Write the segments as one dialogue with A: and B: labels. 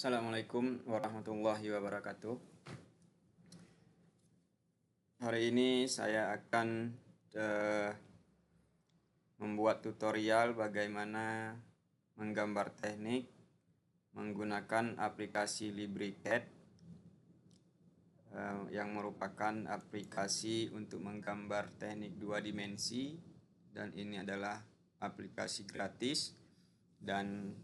A: Assalamualaikum warahmatullahi wabarakatuh. Hari ini saya akan membuat tutorial bagaimana menggambar teknik menggunakan aplikasi LibriCAD yang merupakan aplikasi untuk menggambar teknik 2 dimensi, dan ini adalah aplikasi gratis dan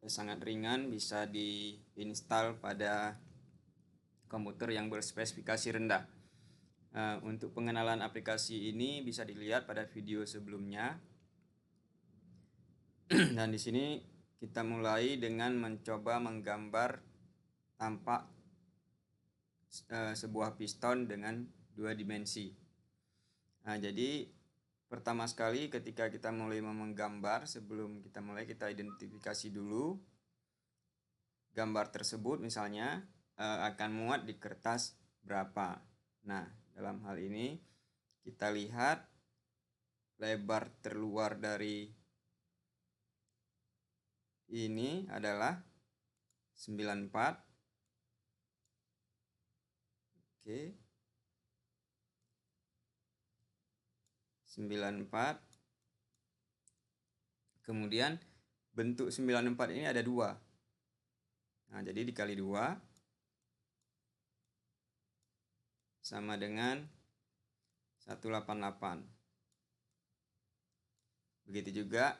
A: sangat ringan, bisa diinstal pada komputer yang berspesifikasi rendah. Untuk pengenalan aplikasi ini bisa dilihat pada video sebelumnya. Dan di sini kita mulai dengan mencoba menggambar tampak sebuah piston dengan 2 dimensi. Jadi pertama sekali ketika kita mulai menggambar, sebelum kita mulai, kita identifikasi dulu gambar tersebut misalnya akan muat di kertas berapa. Nah, dalam hal ini kita lihat lebar terluar dari ini adalah 94. Oke. 94. Kemudian bentuk 94 ini ada 2. Nah, jadi dikali 2 sama dengan 188. Begitu juga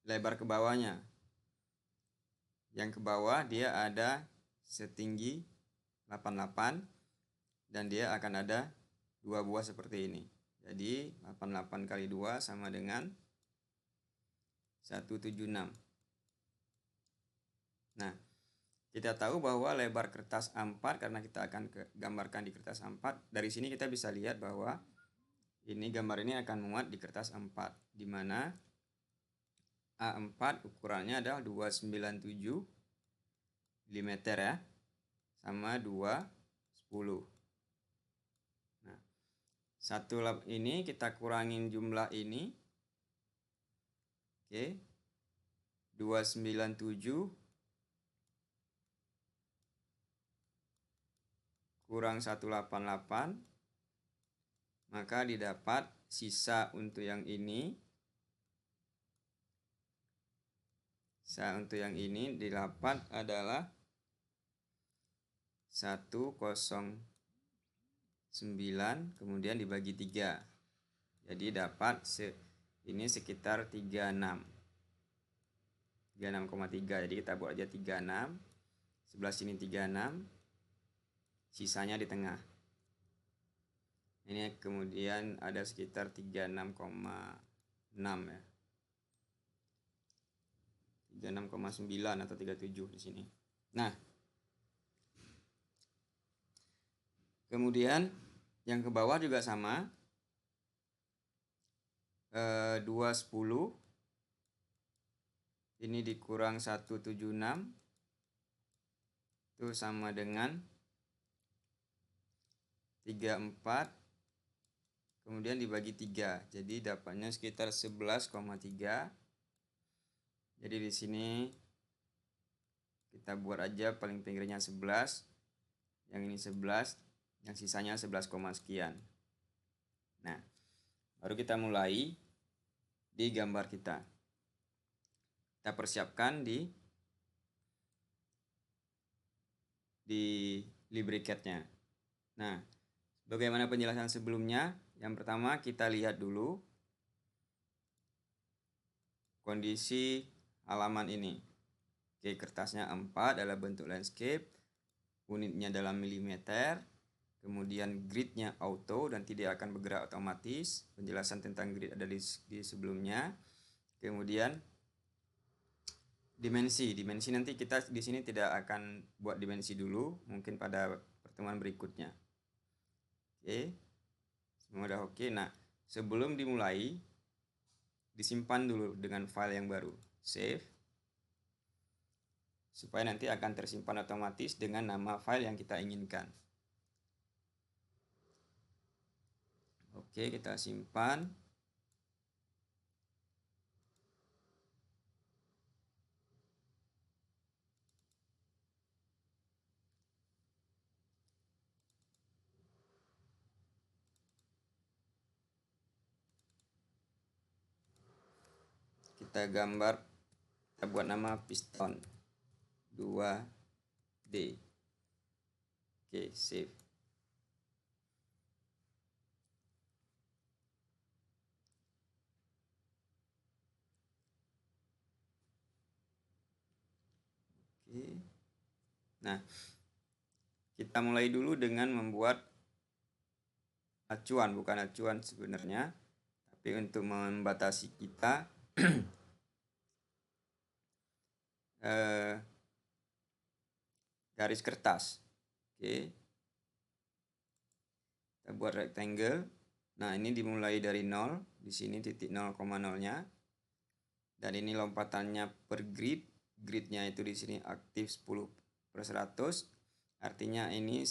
A: lebar ke bawahnya. Yang ke bawah dia ada setinggi 88 dan dia akan ada 2 buah seperti ini. Jadi 88 kali 2 sama dengan 176. Nah, kita tahu bahwa lebar kertas A4, karena kita akan gambarkan di kertas A4. Dari sini kita bisa lihat bahwa ini gambar ini akan muat di kertas A4, di mana A4 ukurannya adalah 297 mm ya, sama 210. Nah, satu lap ini kita kurangin jumlah ini. Oke. 297 kurang 188, maka didapat sisa untuk yang ini. Sisa untuk yang ini didapat adalah 109, kemudian dibagi 3. Jadi dapat ini sekitar 36. 36,3. Jadi kita buat aja 36. Sebelah sini 36. Sisanya di tengah. Ini kemudian ada sekitar 36,6 ya. 36,9 atau 37 di sini. Nah, kemudian yang ke bawah juga sama. 210 ini dikurang 176 itu sama dengan 34, kemudian dibagi 3. Jadi dapatnya sekitar 11,3. Jadi di sini kita buat aja paling pinggirnya 11, yang ini 11, yang sisanya 11, sekian. Nah, baru kita mulai di gambar kita. Kita persiapkan di LibriCAD-nya. Nah, bagaimana penjelasan sebelumnya? Yang pertama kita lihat dulu kondisi halaman ini. Oke, kertasnya A4 dalam bentuk landscape, unitnya dalam milimeter, kemudian gridnya auto dan tidak akan bergerak otomatis. Penjelasan tentang grid ada di sebelumnya. Kemudian dimensi nanti kita di sini tidak akan buat dimensi dulu, mungkin pada pertemuan berikutnya. Oke, semua udah oke. Nah, sebelum dimulai, disimpan dulu dengan file yang baru, save, supaya nanti akan tersimpan otomatis dengan nama file yang kita inginkan. Oke, kita simpan. kita gambar, kita buat nama piston 2D. Oke, save. Oke. Nah, kita mulai dulu dengan membuat acuan, bukan acuan sebenarnya, tapi untuk membatasi kita garis kertas. Oke. Kita buat rectangle. Nah, ini dimulai dari 0, di sini titik 0,0-nya. Dan ini lompatannya per grid. Gridnya itu di sini aktif 10/100. Artinya ini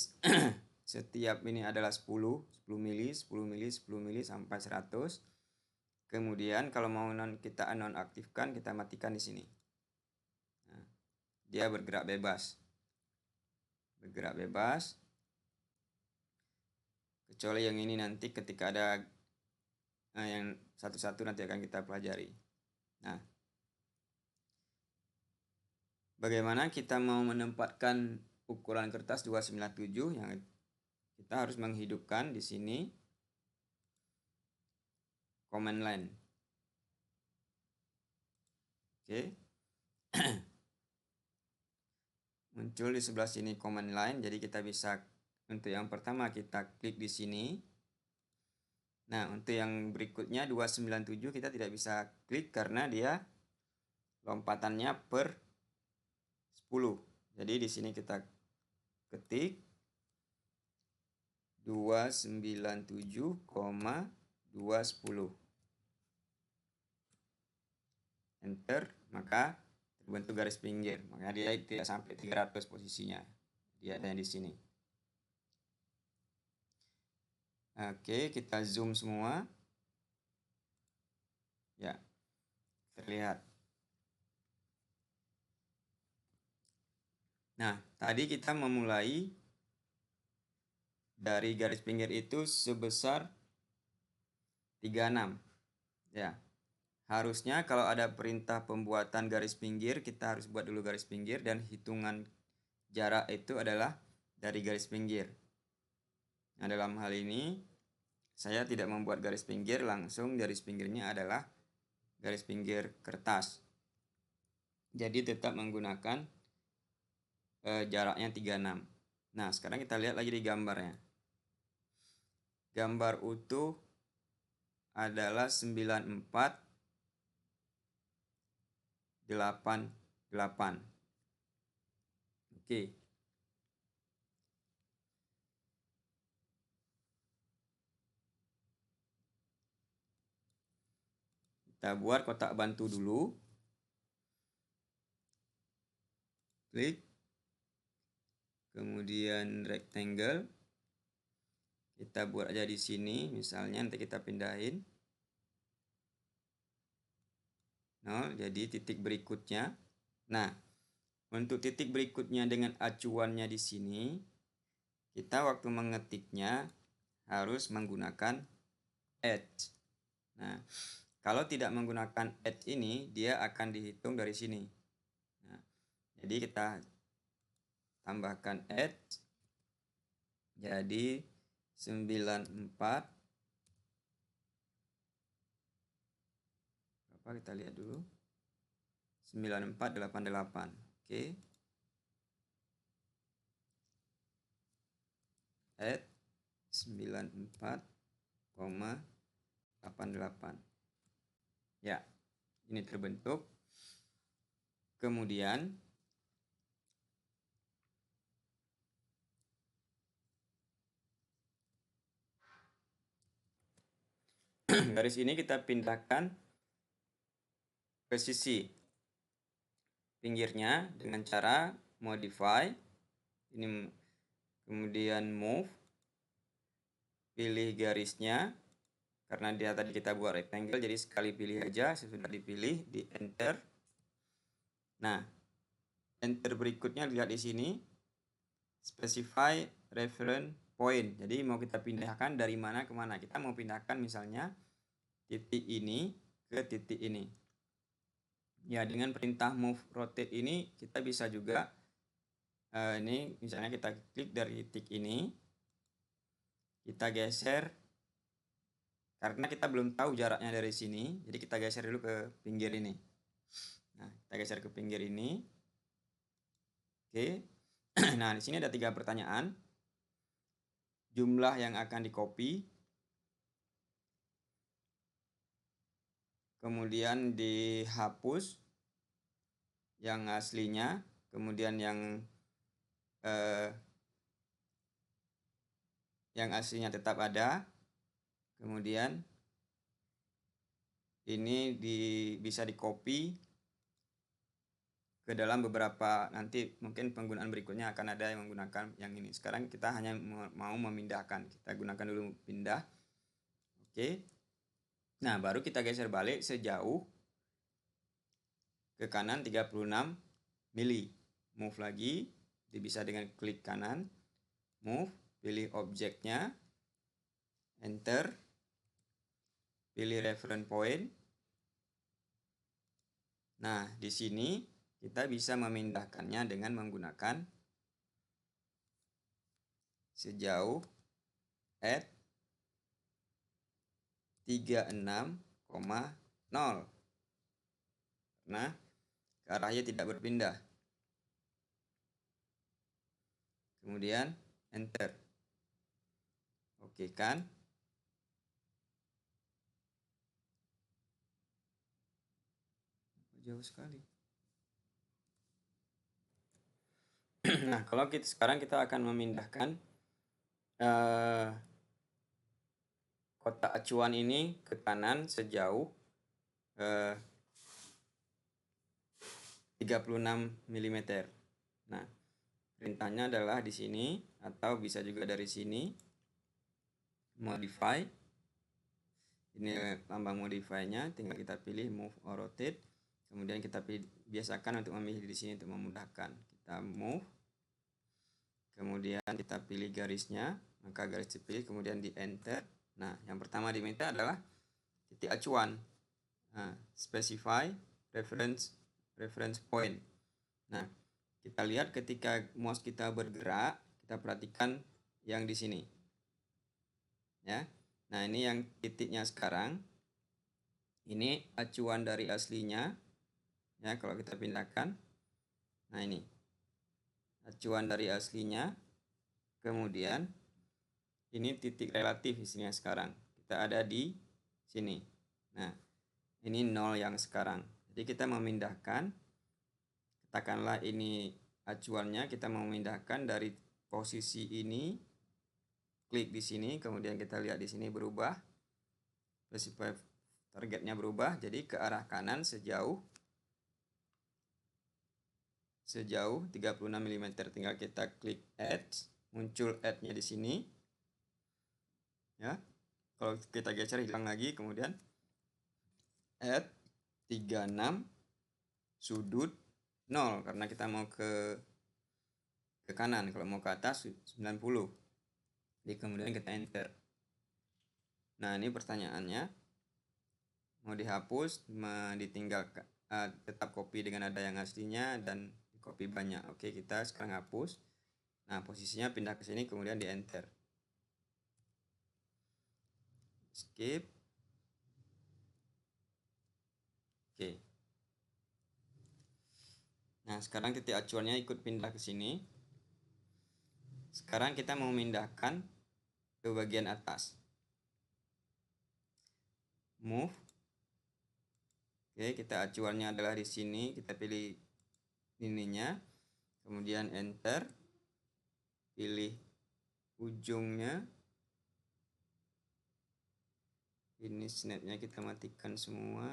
A: setiap ini adalah 10 mili, 10 mili, 10 mili sampai 100. Kemudian kalau mau kita nonaktifkan, kita matikan di sini. Nah, dia bergerak bebas. Bergerak bebas. Kecuali yang ini nanti ketika ada yang satu-satu nanti akan kita pelajari. Nah, bagaimana kita mau menempatkan ukuran kertas 297? Yang kita harus menghidupkan di sini command line. Oke. Muncul di sebelah sini command line, jadi kita bisa untuk yang pertama kita klik di sini. Nah, untuk yang berikutnya 297 kita tidak bisa klik karena dia lompatannya per 10. Jadi di sini kita ketik 297,210. Enter, maka terbentuk garis pinggir. Maka dia tidak sampai 300 posisinya. Dia ada di sini. Oke, kita zoom semua. Ya, terlihat. Nah, tadi kita memulai dari garis pinggir itu sebesar 36. Ya. Harusnya kalau ada perintah pembuatan garis pinggir, kita harus buat dulu garis pinggir dan hitungan jarak itu adalah dari garis pinggir. Nah, dalam hal ini saya tidak membuat garis pinggir, langsung garis pinggirnya adalah garis pinggir kertas. Jadi tetap menggunakan jaraknya 36. Nah, sekarang kita lihat lagi di gambarnya. Gambar utuh adalah 9488. Oke. Kita buat kotak bantu dulu. Klik. Kemudian rectangle. Kita buat aja di sini, misalnya nanti kita pindahin 0, jadi titik berikutnya. Nah, untuk titik berikutnya dengan acuannya di sini, kita waktu mengetiknya harus menggunakan edge. Nah, kalau tidak menggunakan edge ini, dia akan dihitung dari sini. Nah, jadi kita tambahkan edge. Jadi 94. Berapa kita lihat dulu. 9488. Oke. Add 94,88. Ya, ini terbentuk. Kemudian garis ini kita pindahkan ke sisi pinggirnya dengan cara modify. Ini kemudian move. Pilih garisnya. Karena dia tadi kita buat rectangle, jadi sekali pilih aja. Sesudah dipilih, di enter. Nah, enter berikutnya lihat di sini. Specify reference point. Jadi mau kita pindahkan dari mana ke mana. Kita mau pindahkan misalnya titik ini ke titik ini. Ya, dengan perintah move rotate ini kita bisa juga ini misalnya kita klik dari titik ini, kita geser karena kita belum tahu jaraknya dari sini, jadi kita geser dulu ke pinggir ini. Nah, kita geser ke pinggir ini. Oke. Nah, di sini ada 3 pertanyaan. Jumlah yang akan di-copy, kemudian dihapus yang aslinya, kemudian yang aslinya tetap ada, kemudian ini bisa di-copy ke dalam beberapa, nanti mungkin penggunaan berikutnya akan ada yang menggunakan yang ini. Sekarang kita hanya mau memindahkan, kita gunakan dulu pindah. Oke. Nah, baru kita geser balik sejauh ke kanan 36 mili. Move lagi, bisa dengan klik kanan, move, pilih objeknya, enter, pilih reference point. Nah, di sini kita bisa memindahkannya dengan menggunakan sejauh at 36,0 karena ke arahnya tidak berpindah. Kemudian enter. Oke kan? Jauh sekali. Nah, kalau sekarang kita akan memindahkan kotak acuan ini ke kanan sejauh 36 mm. Nah, perintahnya adalah di sini atau bisa juga dari sini. Modify. Ini lambang modify-nya, tinggal kita pilih move or rotate. Kemudian kita biasakan untuk memilih di sini untuk memudahkan. Kita move. Kemudian kita pilih garisnya, maka garis dipilih kemudian di enter. Nah, yang pertama diminta adalah titik acuan. Nah, specify reference point. Nah, kita lihat ketika mouse kita bergerak, kita perhatikan yang di sini. Ya. Nah, ini yang titiknya sekarang. Ini acuan dari aslinya. Ya, kalau kita pindahkan. Nah, ini. Acuan dari aslinya. Kemudian ini titik relatif isinya sekarang. Kita ada di sini. Nah, ini 0 yang sekarang. Jadi kita memindahkan, katakanlah ini acuannya, kita memindahkan dari posisi ini, klik di sini, kemudian kita lihat di sini berubah, specify targetnya berubah, jadi ke arah kanan sejauh 36 mm. Tinggal kita klik add, muncul add-nya di sini. Ya. Kalau kita geser hilang lagi, kemudian add 36 sudut 0 karena kita mau ke kanan, kalau mau ke atas 90. Jadi kemudian kita enter. Nah, ini pertanyaannya, mau dihapus, ditinggalkan, tetap copy dengan ada yang aslinya dan di copy banyak. Oke, kita sekarang hapus. Nah, posisinya pindah ke sini kemudian di enter. Skip. Oke. Nah, sekarang titik acuannya ikut pindah ke sini. Sekarang kita mau memindahkan ke bagian atas. Move. Oke, kita acuannya adalah di sini, kita pilih ininya, kemudian enter, pilih ujungnya, ini snapnya kita matikan semua.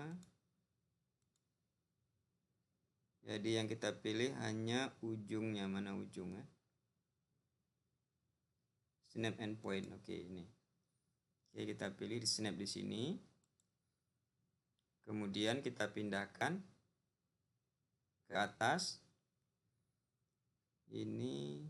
A: Jadi yang kita pilih hanya ujungnya, mana ujungnya? Snap endpoint. Oke, ini. Oke, kita pilih di snap di sini. Kemudian kita pindahkan ke atas. Ini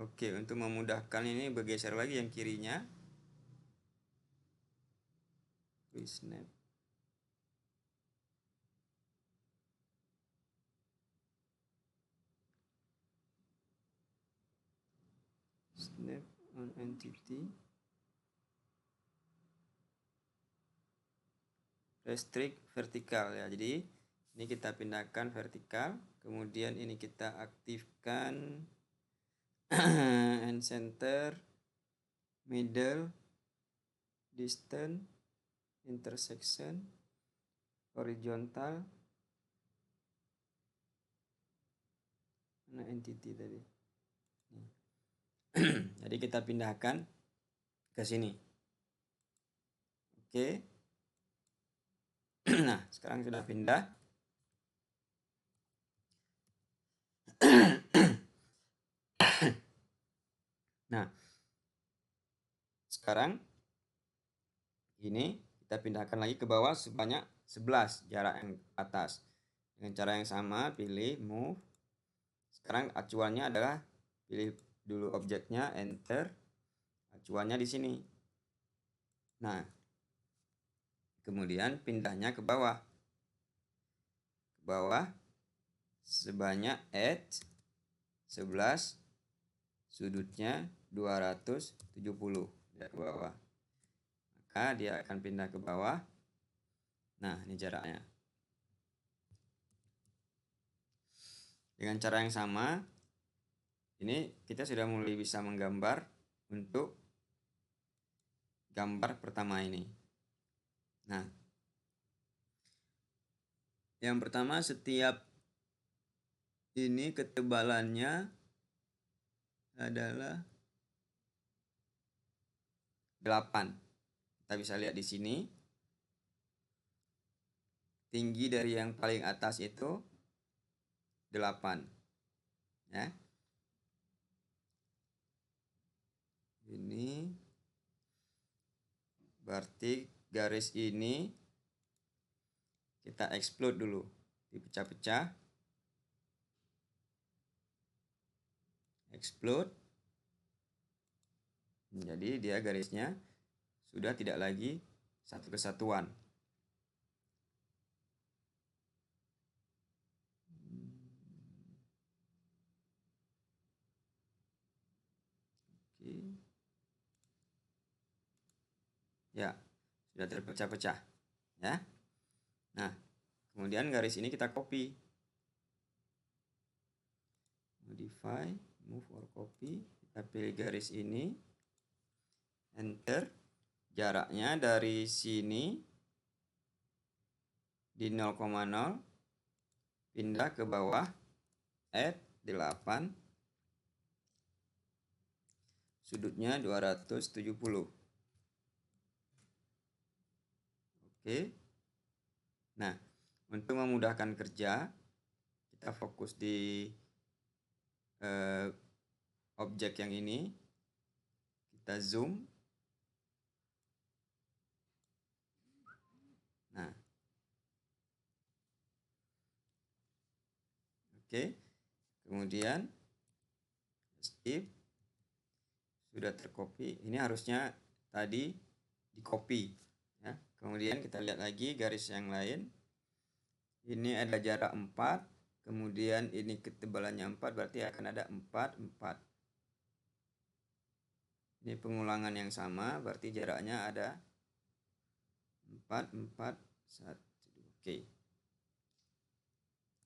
A: Oke, untuk memudahkan ini bergeser lagi yang kirinya. Snap. Snap on entity. Restrict vertikal ya. Jadi ini kita pindahkan vertikal, kemudian ini kita aktifkan end center, middle, distance, intersection, horizontal, mana entity tadi. Jadi kita pindahkan ke sini. Oke. Nah, sekarang sudah pindah. Nah, sekarang ini kita pindahkan lagi ke bawah sebanyak 11 jarak yang atas. Dengan cara yang sama, pilih move. Sekarang acuannya adalah pilih dulu objeknya, enter. Acuannya di sini. Nah, kemudian pindahnya ke bawah. Ke bawah sebanyak add 11, sudutnya 270 ya, ke bawah. Maka dia akan pindah ke bawah. Nah, ini jaraknya. Dengan cara yang sama, ini kita sudah mulai bisa menggambar untuk gambar pertama ini. Nah, yang pertama, setiap ini ketebalannya adalah 8. Kita bisa lihat di sini. Tinggi dari yang paling atas itu 8. Ya. Ini berarti garis ini kita explode dulu, dipecah-pecah. Explode. Jadi dia garisnya sudah tidak lagi satu kesatuan. Oke. Ya, sudah terpecah-pecah. Ya. Nah, kemudian garis ini kita copy. Modify, move or copy. Kita pilih garis ini. Enter. Jaraknya dari sini di 0,0 pindah ke bawah, add 8, sudutnya 270. Oke. Nah, untuk memudahkan kerja, kita fokus di objek yang ini. Kita zoom. Nah, oke. Kemudian skip. Sudah tercopy. Ini harusnya tadi di copy ya. Kemudian kita lihat lagi garis yang lain. Ini ada jarak 4, kemudian ini ketebalannya 4, berarti akan ada 4, 4. Ini pengulangan yang sama, berarti jaraknya ada 4, 4, 1. Oke.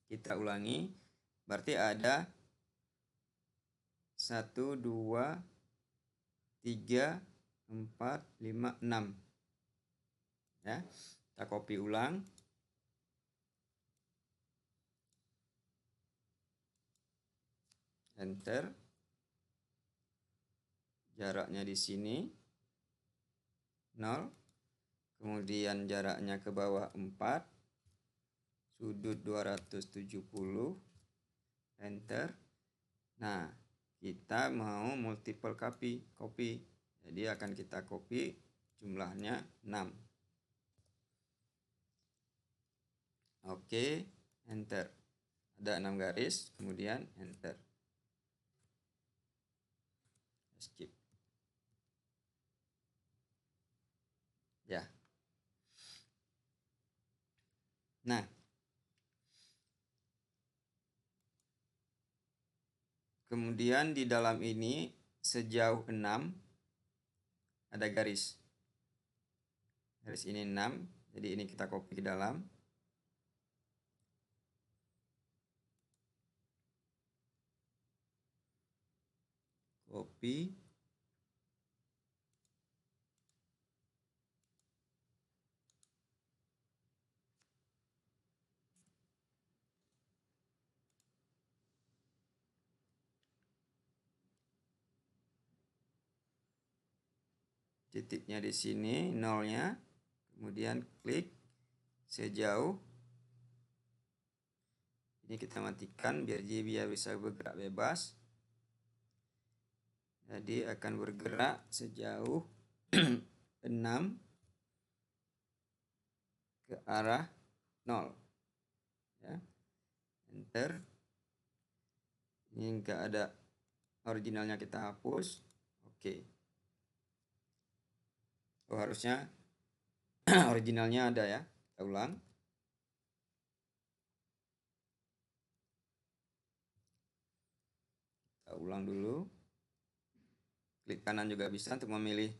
A: Kita ulangi, berarti ada 1, 2, 3, 4, 5, 6. Ya, kita copy ulang. Enter. Jaraknya di sini 0. Kemudian jaraknya ke bawah 4. Sudut 270. Enter. Nah, kita mau multiple copy. Jadi akan kita copy jumlahnya 6. Oke, enter. Ada 6 garis, kemudian enter. skip. Ya. Nah, kemudian di dalam ini sejauh 6 ada garis. Garis ini 6, jadi ini kita copy ke dalam. Copy. Titiknya di sini, nolnya. Kemudian klik sejauh. Ini kita matikan biar dia bisa bergerak bebas. Jadi akan bergerak sejauh 6 ke arah 0. Ya. Enter. Ini enggak ada originalnya, kita hapus. Oke. Oh, harusnya originalnya ada ya. Kita ulang. Kita ulang dulu. Klik kanan juga bisa untuk memilih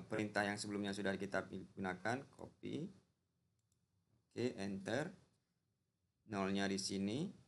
A: perintah yang sebelumnya sudah kita gunakan. Copy. Oke, enter. Nolnya di sini.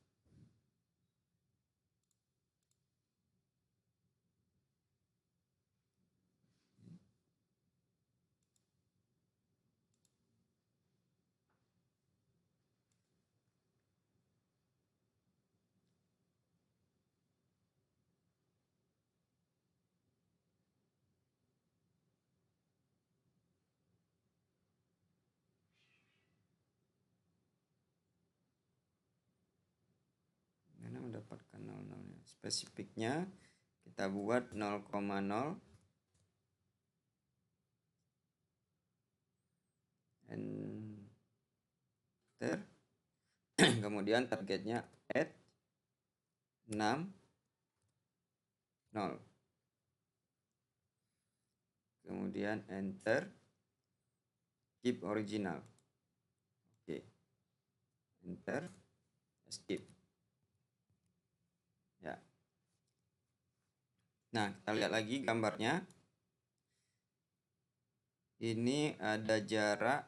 A: Mana mendapatkan 00-nya? Spesifiknya kita buat 0,0. Enter. Kemudian targetnya add 6 0. Kemudian enter. Keep original. Oke. Enter. Skip. Ya. Nah, kita lihat lagi gambarnya. Ini ada jarak.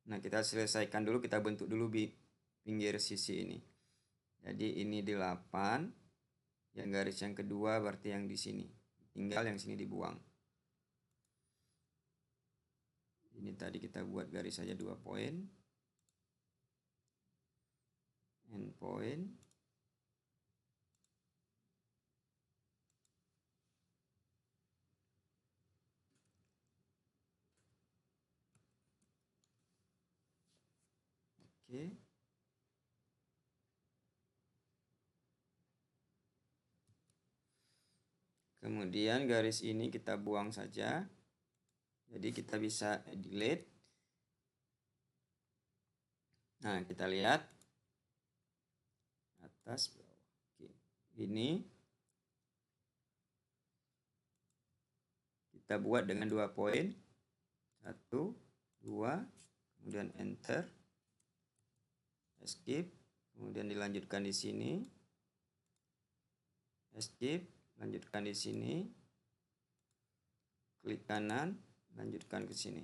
A: Nah, kita selesaikan dulu, kita bentuk dulu pinggir sisi ini. Jadi ini 8. Yang garis yang kedua berarti yang di sini. Tinggal yang sini dibuang. Ini tadi kita buat garis saja 2 poin. End point. Oke. Kemudian garis ini kita buang saja. Jadi kita bisa delete. Nah, kita lihat atas bawah. Oke. Ini kita buat dengan 2 poin. 1, 2, kemudian enter. Escape, kemudian dilanjutkan di sini. Escape, lanjutkan di sini. Klik kanan, lanjutkan ke sini.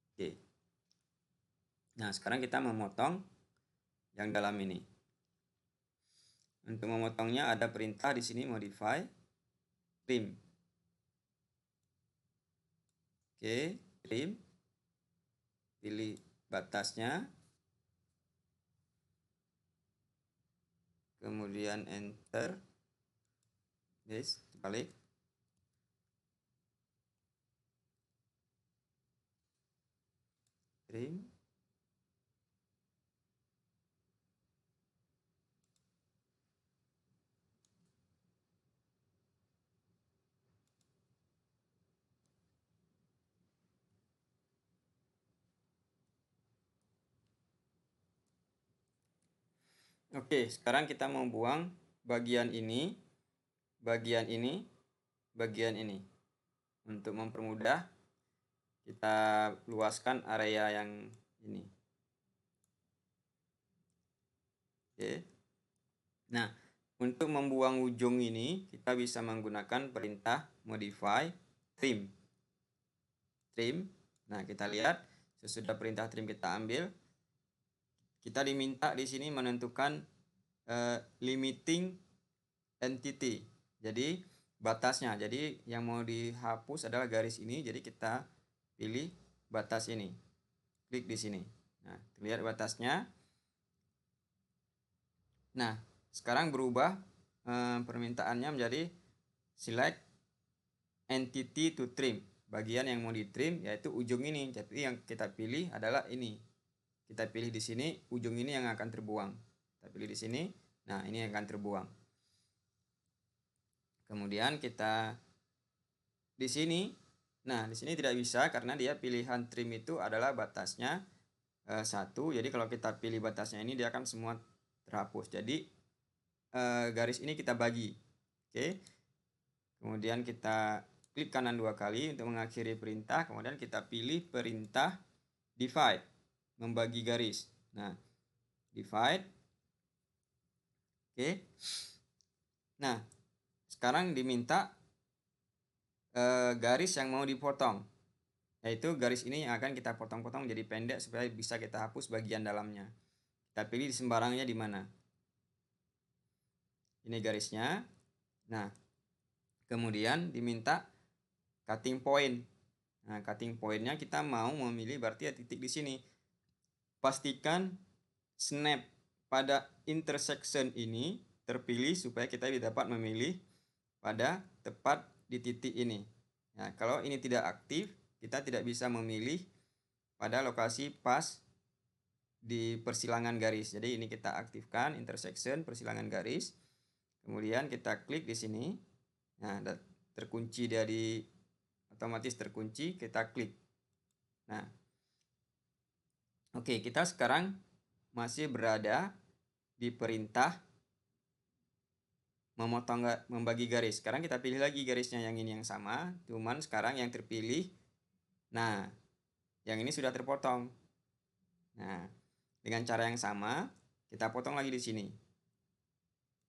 A: Oke. Nah, sekarang kita memotong yang dalam ini. Untuk memotongnya ada perintah di sini, modify, trim. Oke, trim. Pilih batasnya. Kemudian enter. Yes, balik. Trim. Oke, sekarang kita mau buang bagian ini, bagian ini, bagian ini. Untuk mempermudah, kita luaskan area yang ini. Oke. Nah, untuk membuang ujung ini, kita bisa menggunakan perintah modify trim. Nah, kita lihat sesudah perintah trim kita ambil, kita diminta di sini menentukan limiting entity. Jadi batasnya. Jadi yang mau dihapus adalah garis ini. Jadi kita pilih batas ini. Klik di sini. Nah, lihat batasnya. Nah, sekarang berubah permintaannya menjadi select entity to trim. Bagian yang mau ditrim yaitu ujung ini. Jadi yang kita pilih adalah ini. Kita pilih di sini, ujung ini yang akan terbuang. Kita pilih di sini. Nah, ini yang akan terbuang. Kemudian kita di sini. Nah, di sini tidak bisa karena dia pilihan trim itu adalah batasnya 1. Jadi kalau kita pilih batasnya ini dia akan semua terhapus. Jadi garis ini kita bagi. Oke. Kemudian kita klik kanan 2 kali untuk mengakhiri perintah. Kemudian kita pilih perintah divide, membagi garis. Nah, divide. Oke. Nah, sekarang diminta garis yang mau dipotong. Yaitu garis ini yang akan kita potong-potong menjadi pendek supaya bisa kita hapus bagian dalamnya. Kita pilih di sembarangnya di mana. Ini garisnya. Nah, kemudian diminta cutting point. Nah, cutting pointnya kita mau memilih berarti ya titik di sini. Pastikan snap pada intersection ini terpilih supaya kita dapat memilih pada tepat di titik ini. Nah, kalau ini tidak aktif, kita tidak bisa memilih pada lokasi pas di persilangan garis. Jadi ini kita aktifkan intersection persilangan garis. Kemudian kita klik di sini. Nah, terkunci dari otomatis terkunci, kita klik. Nah, oke, kita sekarang masih berada di perintah membagi garis. Sekarang kita pilih lagi garisnya yang ini yang sama, cuman sekarang yang terpilih. Nah, yang ini sudah terpotong. Nah, dengan cara yang sama, kita potong lagi di sini.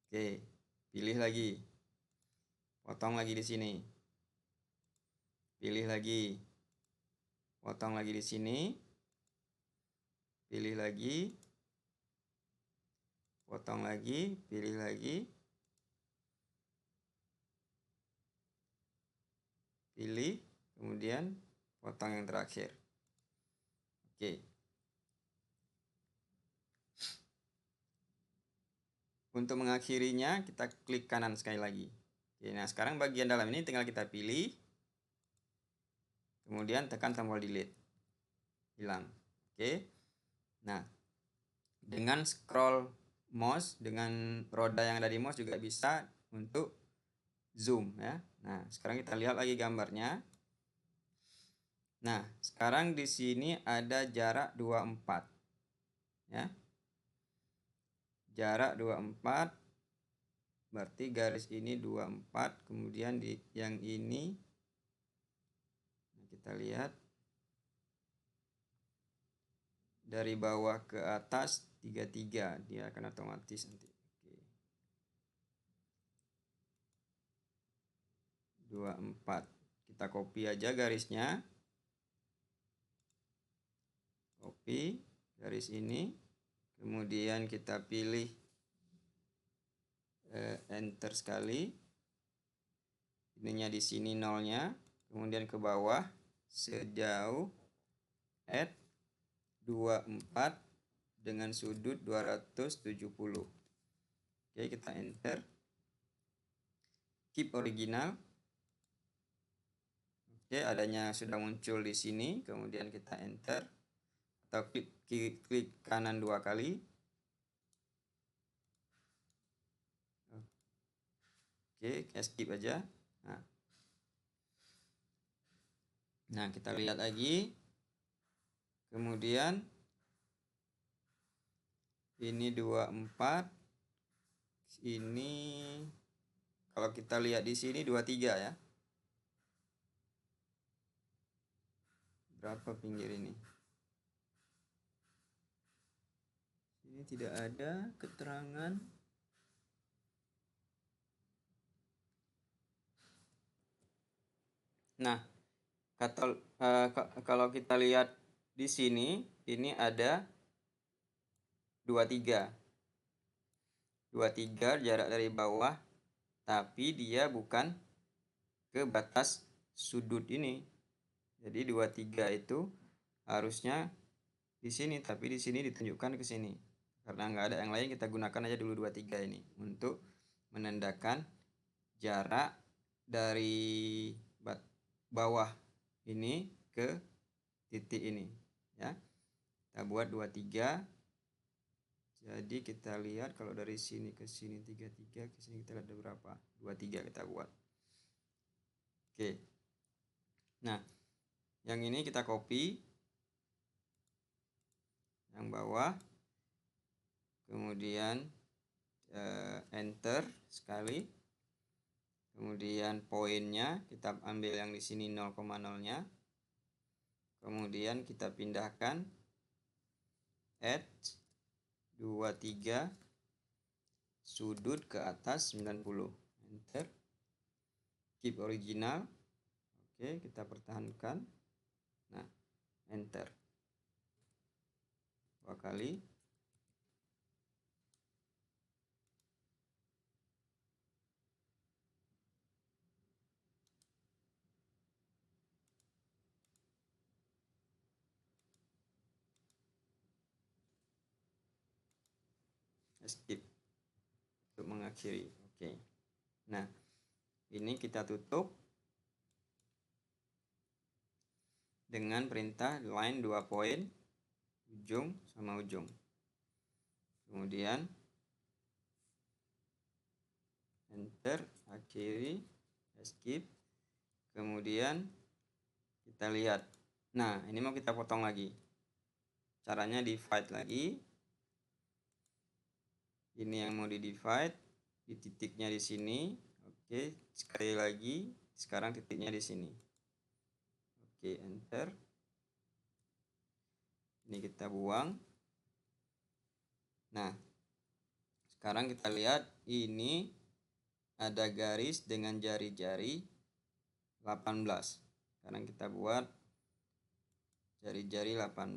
A: Oke, pilih lagi. Potong lagi di sini. Pilih lagi. Potong lagi di sini. Pilih lagi. Potong lagi, pilih lagi. Pilih, kemudian potong yang terakhir. Oke. Untuk mengakhirinya, kita klik kanan sekali lagi. Oke, nah sekarang bagian dalam ini tinggal kita pilih. Kemudian tekan tombol delete. Hilang. Oke. Nah, dengan scroll mouse, dengan roda yang ada di mouse juga bisa untuk zoom ya. Nah, sekarang kita lihat lagi gambarnya. Nah, sekarang di sini ada jarak 24. Ya. Jarak 24 berarti garis ini 24, kemudian di yang ini kita lihat dari bawah ke atas 33, dia akan otomatis nanti. Oke. 24. Kita copy aja garisnya. Copy garis ini. Kemudian kita pilih enter sekali. Ininya di sini nolnya. Kemudian ke bawah sejauh add 24 dengan sudut 270. Oke, kita enter. Keep original. Oke, adanya sudah muncul di sini. Kemudian kita enter atau klik kanan 2 kali. Oke, skip aja. Nah, kita lihat lagi. Kemudian ini 24, ini kalau kita lihat di sini 23 ya. Berapa pinggir ini? Ini tidak ada keterangan. Nah, kalau kita lihat di sini, ini ada 23. 23 jarak dari bawah, tapi dia bukan ke batas sudut ini. Jadi 23 itu harusnya di sini, tapi di sini ditunjukkan ke sini. Karena nggak ada yang lain, kita gunakan aja dulu 23 ini untuk menandakan jarak dari bawah ini ke titik ini ya. Kita buat 23. Jadi kita lihat kalau dari sini ke sini 33, ke sini kita lihat ada berapa? 23 kita buat. Oke. Nah, yang ini kita copy yang bawah. Kemudian enter sekali. Kemudian poinnya kita ambil yang di sini 0,0-nya. Kemudian kita pindahkan add 23 sudut ke atas 90. Enter. Keep original. Oke, kita pertahankan. Nah, enter. 2 kali. Escape untuk mengakhiri. Oke. Nah, ini kita tutup dengan perintah line 2 poin, ujung sama ujung. Kemudian enter, akhiri, escape. Kemudian kita lihat. Nah, ini mau kita potong lagi. Caranya divide lagi. Ini yang mau di divide, di titiknya di sini. Oke, sekali lagi. Sekarang titiknya di sini. Oke, enter. Ini kita buang. Nah, sekarang kita lihat ini ada garis dengan jari-jari 18. Sekarang kita buat jari-jari 18.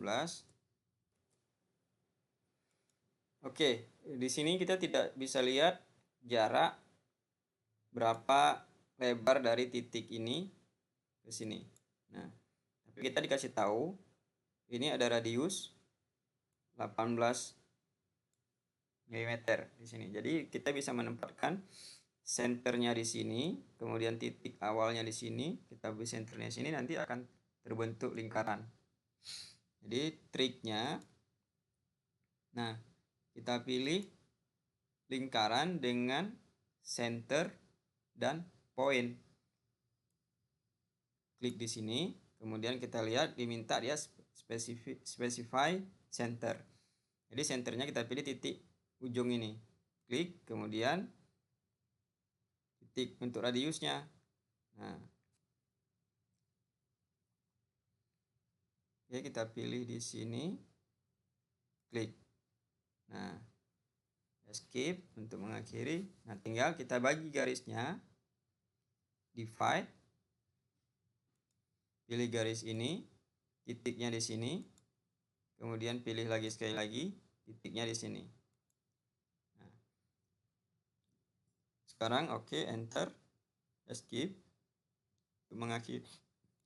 A: Oke, di sini kita tidak bisa lihat jarak berapa lebar dari titik ini ke sini. Nah, tapi kita dikasih tahu ini ada radius 18 mm di sini. Jadi kita bisa menempatkan senternya di sini, kemudian titik awalnya di sini, kita beri senternya di sini, nanti akan terbentuk lingkaran. Jadi triknya, nah kita pilih lingkaran dengan center dan poin. Klik di sini, kemudian kita lihat diminta dia specify center. Jadi centernya kita pilih titik ujung ini. Klik, kemudian titik untuk radiusnya. Nah, oke, kita pilih di sini. Klik. Nah, escape untuk mengakhiri. Nah, tinggal kita bagi garisnya. Divide. Pilih garis ini, titiknya di sini. Kemudian pilih lagi sekali lagi, titiknya di sini. Nah, sekarang oke, enter, escape. Untuk mengakhiri,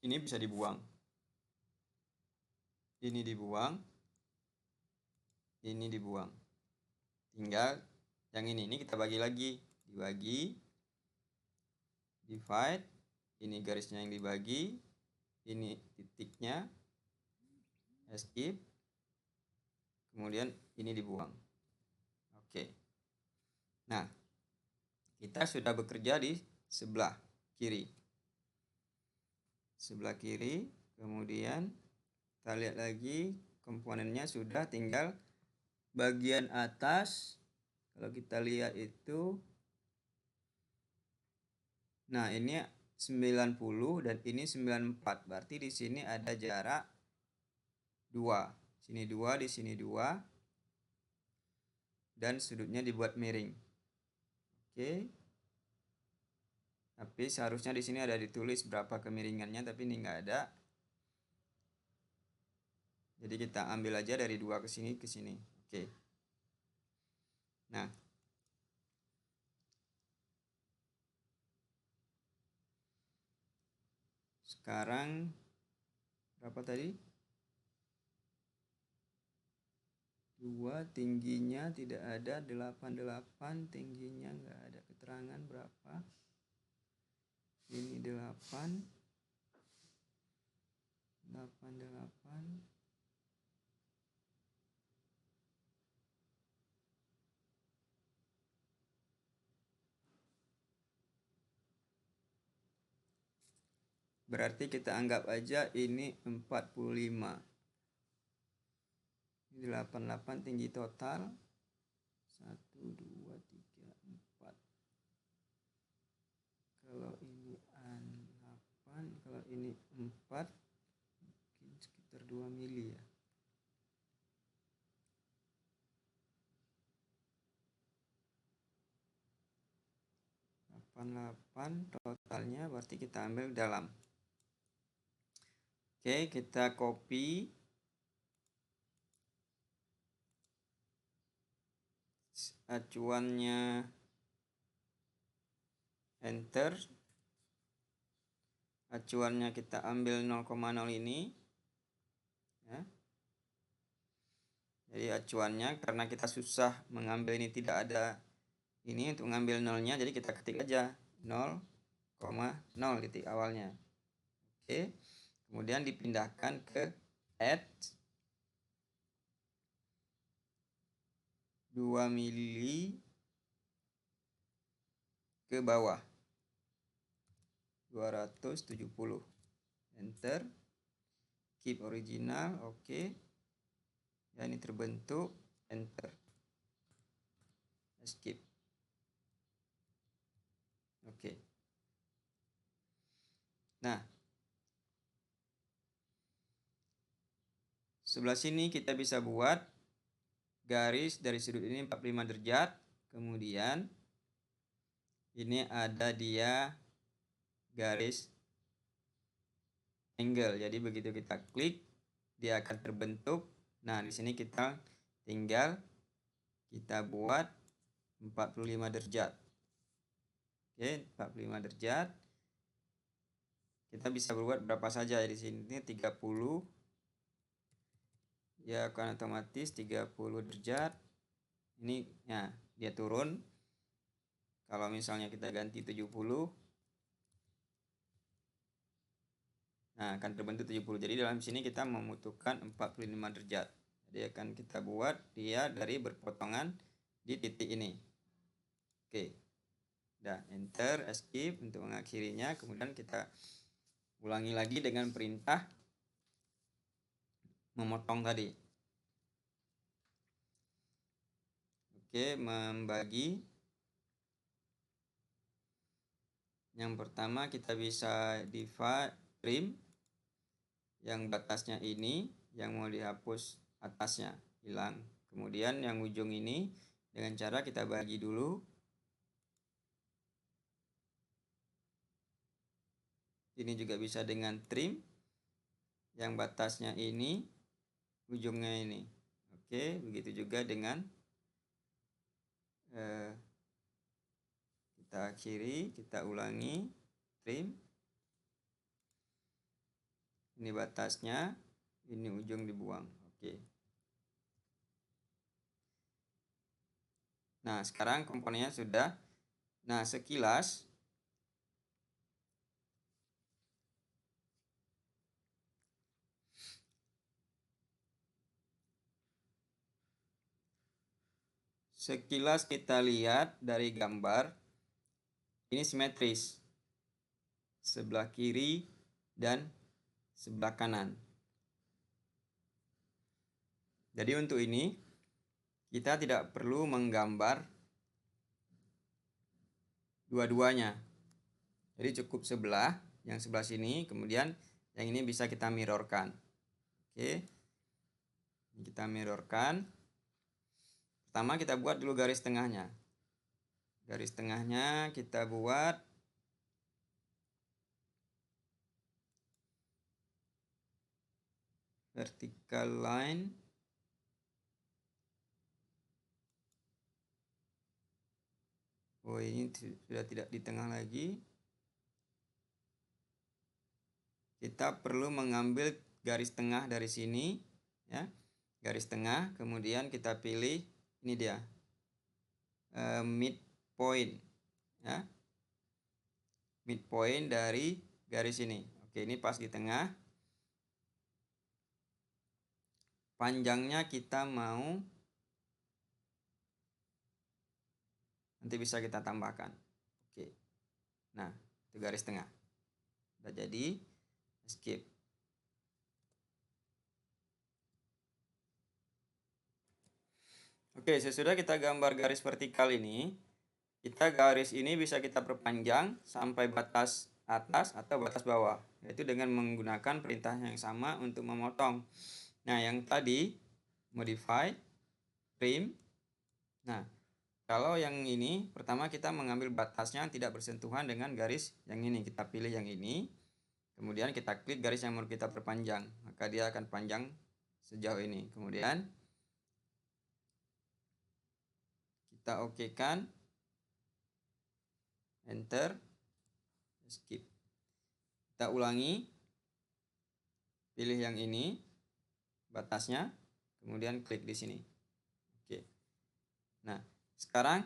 A: ini bisa dibuang. Ini dibuang. Ini dibuang. Tinggal yang ini kita bagi lagi. Dibagi. Divide. Ini garisnya yang dibagi. Ini titiknya. Escape. Kemudian ini dibuang. Oke. Nah, kita sudah bekerja di sebelah kiri. Sebelah kiri. Kemudian kita lihat lagi komponennya sudah, tinggal bagian atas kalau kita lihat itu, nah ini 90 dan ini 94, berarti di sini ada jarak 2, sini 2, di sini 2, dan sudutnya dibuat miring. Oke. Tapi seharusnya di sini ada ditulis berapa kemiringannya, tapi ini nggak ada. Jadi kita ambil aja dari 2 ke sini ke sini. Oke. Nah, sekarang berapa tadi? 2 tingginya tidak ada, 88 tingginya nggak ada keterangan berapa. Ini 8, 88. Berarti kita anggap aja ini 45. Ini 88 tinggi total. 1, 2, 3, 4. Kalau ini 8, kalau ini 4, mungkin sekitar 2 mili ya. 88 totalnya, berarti kita ambil dalam. Oke, kita copy. Acuannya enter. Acuannya kita ambil 0,0 ini. Ya. Jadi acuannya karena kita susah mengambil ini, tidak ada ini untuk mengambil nolnya, jadi kita ketik aja 0,0 titik awalnya. Oke. Kemudian dipindahkan ke add 2 mili ke bawah 270. Enter. Keep original. Oke. Ya, ini terbentuk. Enter. Escape. Oke. Nah, sebelah sini kita bisa buat garis dari sudut ini 45 derajat. Kemudian ini ada dia garis angle. Jadi begitu kita klik, dia akan terbentuk. Nah, di sini kita tinggal kita buat 45 derajat. Oke, 45 derajat. Kita bisa buat berapa saja di sini. Ini 30. Ya, akan otomatis 30 derajat. Ini ya, dia turun. Kalau misalnya kita ganti 70, nah akan terbentuk 70. Jadi dalam sini kita membutuhkan 45 derajat. Jadi akan kita buat dia dari berpotongan di titik ini. Oke. Udah, enter, escape untuk mengakhirinya. Kemudian kita ulangi lagi dengan perintah memotong tadi. Oke, membagi. Yang pertama kita bisa divide trim. Yang batasnya ini, yang mau dihapus atasnya, hilang. Kemudian yang ujung ini dengan cara kita bagi dulu. Ini juga bisa dengan trim. Yang batasnya ini, ujungnya ini. Oke, begitu juga dengan kita akhiri, kita ulangi, trim. Ini batasnya, ini ujung dibuang. Oke. Nah, sekarang komponennya sudah. Nah, sekilas kita lihat dari gambar, ini simetris. Sebelah kiri dan sebelah kanan. Jadi untuk ini kita tidak perlu menggambar dua-duanya. Jadi cukup sebelah, yang sebelah sini, kemudian yang ini bisa kita mirrorkan. Oke, kita mirrorkan. Pertama kita buat dulu garis tengahnya. Garis tengahnya kita buat vertical line. Oh, ini sudah tidak di tengah lagi. Kita perlu mengambil garis tengah dari sini, ya. Garis tengah, kemudian kita pilih ini dia. Midpoint, ya. Midpoint dari garis ini. Oke, ini pas di tengah. Panjangnya kita mau, nanti bisa kita tambahkan. Oke. Nah, itu garis tengah. Sudah jadi, escape. Oke, sesudah kita gambar garis vertikal ini, garis ini bisa kita perpanjang sampai batas atas atau batas bawah, yaitu dengan menggunakan perintah yang sama untuk memotong. Nah, yang tadi modify, trim. Nah, kalau yang ini, pertama kita mengambil batasnya tidak bersentuhan dengan garis yang ini. Kita pilih yang ini, kemudian kita klik garis yang mau kita perpanjang, maka dia akan panjang sejauh ini. Kemudian kita oke-kan, enter, skip. Kita ulangi, pilih yang ini, batasnya, kemudian klik di sini. Oke. Nah, sekarang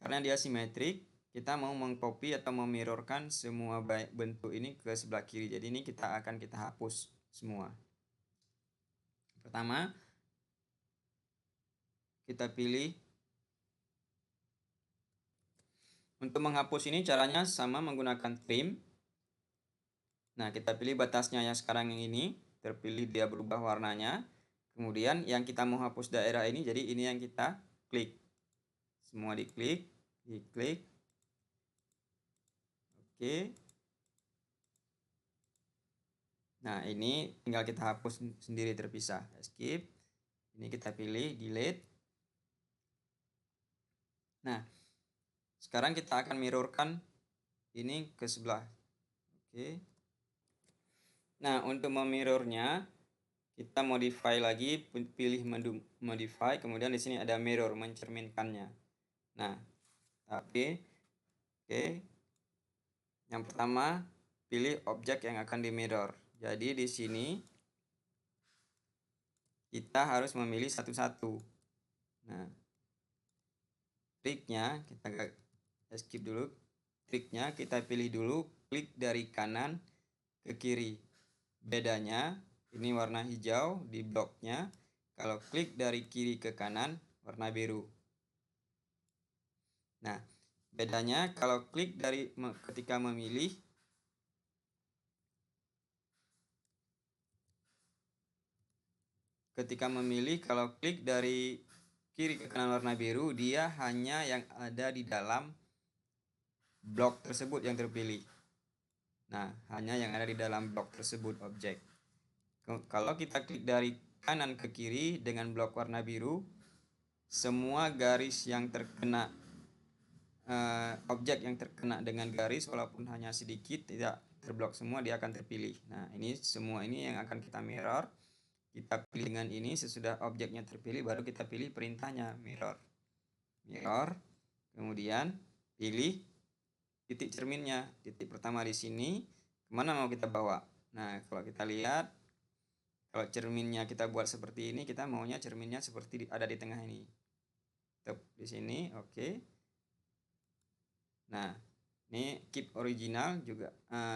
A: karena dia simetrik, kita mau mengcopy atau memirrorkan semua bentuk ini ke sebelah kiri. Jadi ini kita hapus semua. Pertama, kita pilih. Untuk menghapus ini caranya sama menggunakan trim. Nah, kita pilih batasnya yang sekarang yang ini, terpilih dia berubah warnanya. Kemudian yang kita mau hapus daerah ini, jadi ini yang kita klik. Semua diklik. Oke. Nah, ini tinggal kita hapus sendiri terpisah. Skip. Ini kita pilih delete. Nah, sekarang kita akan mirrorkan ini ke sebelah. Oke. Nah, untuk memirrornya kita modify lagi, pilih modify, kemudian di sini ada mirror, mencerminkannya. Nah, oke. Yang pertama, pilih objek yang akan di mirror. Jadi di sini kita harus memilih satu-satu. Nah, triknya kita skip dulu. Triknya kita pilih dulu, klik dari kanan ke kiri. Bedanya ini warna hijau di bloknya. Kalau klik dari kiri ke kanan warna biru. Nah, bedanya kalau klik dari ketika memilih, kalau klik dari kiri ke kanan warna biru, dia hanya yang ada di dalam blok tersebut yang terpilih. Nah, hanya yang ada di dalam blok tersebut objek. Kalau kita klik dari kanan ke kiri dengan blok warna biru, semua garis yang terkena, objek yang terkena dengan garis walaupun hanya sedikit, tidak terblok semua, dia akan terpilih. Nah, ini semua ini yang akan kita mirror. Kita pilih dengan ini, sesudah objeknya terpilih baru kita pilih perintahnya mirror. Kemudian pilih titik cerminnya, titik pertama di sini, kemana mau kita bawa. Nah, kalau kita lihat, kalau cerminnya kita buat seperti ini, kita maunya cerminnya seperti ada di tengah ini. Tetap di sini, oke. Nah, ini keep original juga,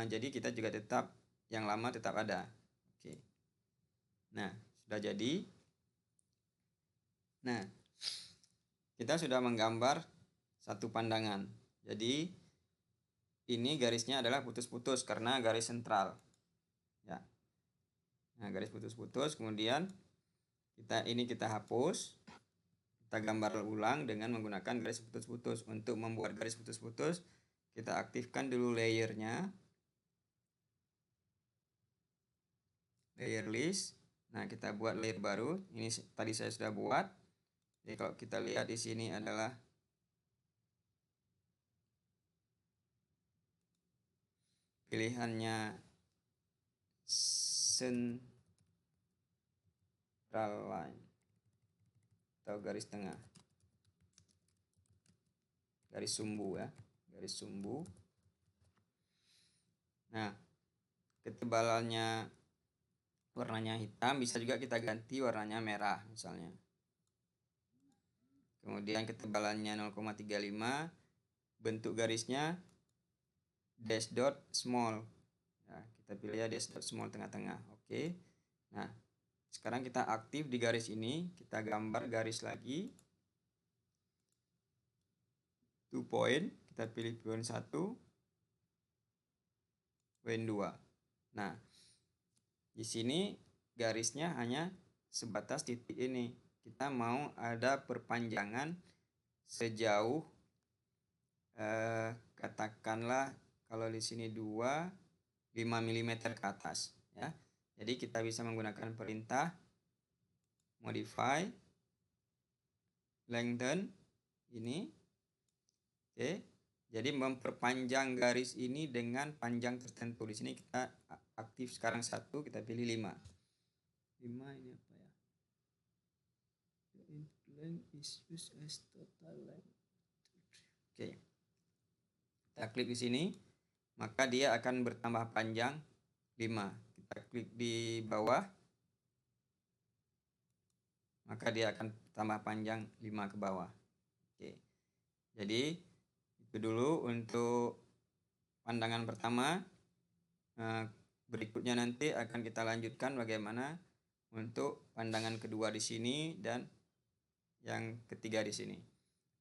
A: jadi kita juga tetap yang lama tetap ada. Oke. Nah, sudah jadi. Nah, kita sudah menggambar satu pandangan. Jadi ini garisnya adalah putus-putus karena garis sentral. Ya. Nah, garis putus-putus, kemudian kita hapus. kita gambar ulang dengan menggunakan garis putus-putus. Untuk membuat garis putus-putus, kita aktifkan dulu layernya, layer list. Nah, kita buat layer baru. Ini tadi saya sudah buat. Jadi kalau kita lihat di sini adalah pilihannya central line atau garis tengah, garis sumbu ya, garis sumbu. Nah, ketebalannya warnanya hitam, bisa juga kita ganti warnanya merah misalnya. Kemudian ketebalannya 0,35, bentuk garisnya dash dot small. Nah, kita pilih ya dash dot small tengah-tengah. Oke. Nah, sekarang kita aktif di garis ini, kita gambar garis lagi. 2 point, kita pilih point 1, point 2. Nah, di sini garisnya hanya sebatas titik ini. Kita mau ada perpanjangan sejauh katakanlah kalau di sini 5 mm ke atas ya. Jadi kita bisa menggunakan perintah modify lengthen ini. Oke. Jadi memperpanjang garis ini dengan panjang tertentu. Di sini kita aktif sekarang 1, kita pilih 5. 5 ini apa ya? Length is used as total length. Oke. Kita klik di sini, maka dia akan bertambah panjang 5. Kita klik di bawah, maka dia akan tambah panjang 5 ke bawah. Oke. Jadi itu dulu untuk pandangan pertama. Berikutnya nanti akan kita lanjutkan bagaimana untuk pandangan kedua di sini dan yang ketiga di sini.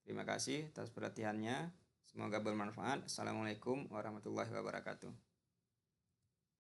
A: Terima kasih atas perhatiannya. Semoga bermanfaat. Assalamualaikum warahmatullahi wabarakatuh.